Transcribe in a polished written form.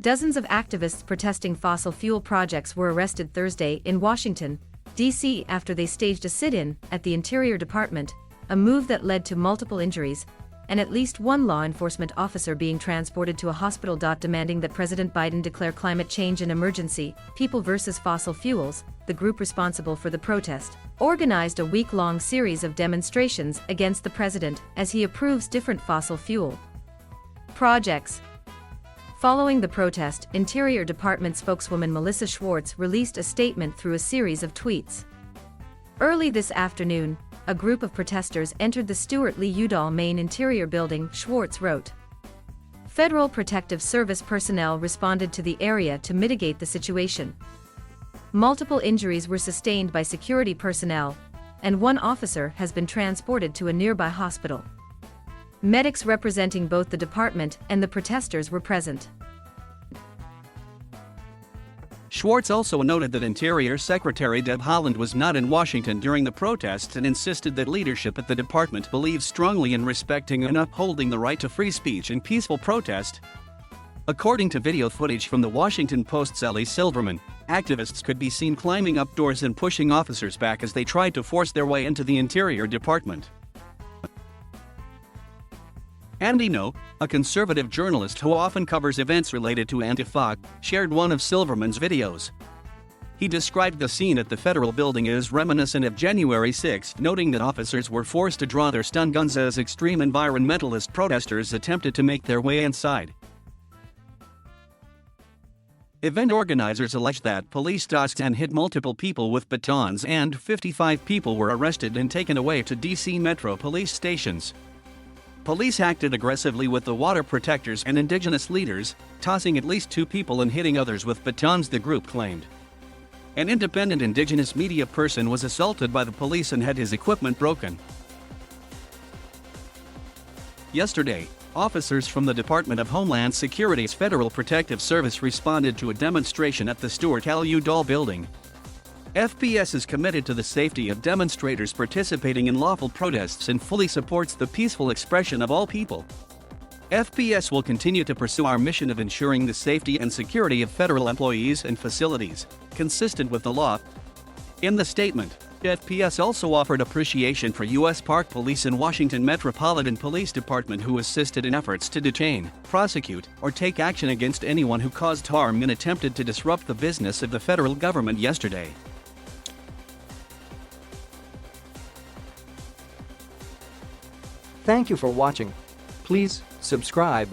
Dozens of activists protesting fossil fuel projects were arrested Thursday in Washington, D.C. after they staged a sit-in at the Interior Department, a move that led to multiple injuries, and at least one law enforcement officer being transported to a hospital. Demanding that President Biden declare climate change an emergency, People vs. Fossil Fuels, the group responsible for the protest, organized a week-long series of demonstrations against the president as he approves different fossil fuel projects. Following the protest, Interior Department spokeswoman Melissa Schwartz released a statement through a series of tweets. Early this afternoon, a group of protesters entered the Stuart Lee Udall main Interior building, Schwartz wrote. Federal Protective Service personnel responded to the area to mitigate the situation. Multiple injuries were sustained by security personnel, and one officer has been transported to a nearby hospital. Medics representing both the department and the protesters were present. Schwartz also noted that Interior Secretary Deb Haaland was not in Washington during the protests and insisted that leadership at the department believes strongly in respecting and upholding the right to free speech and peaceful protest. According to video footage from the Washington Post's Ellie Silverman, activists could be seen climbing up doors and pushing officers back as they tried to force their way into the Interior Department. Andy Ngo, a conservative journalist who often covers events related to Antifa, shared one of Silverman's videos. He described the scene at the federal building as reminiscent of January 6, noting that officers were forced to draw their stun guns as extreme environmentalist protesters attempted to make their way inside. Event organizers alleged that police tossed and hit multiple people with batons, and 55 people were arrested and taken away to D.C. Metro police stations. Police acted aggressively with the water protectors and indigenous leaders, tossing at least 2 people and hitting others with batons, the group claimed. An independent indigenous media person was assaulted by the police and had his equipment broken. Yesterday, officers from the Department of Homeland Security's Federal Protective Service responded to a demonstration at the Stuart L. Udall building. FPS is committed to the safety of demonstrators participating in lawful protests and fully supports the peaceful expression of all people. FPS will continue to pursue our mission of ensuring the safety and security of federal employees and facilities, consistent with the law. In the statement, FPS also offered appreciation for U.S. Park Police and Washington Metropolitan Police Department who assisted in efforts to detain, prosecute, or take action against anyone who caused harm and attempted to disrupt the business of the federal government yesterday. Thank you for watching. Please subscribe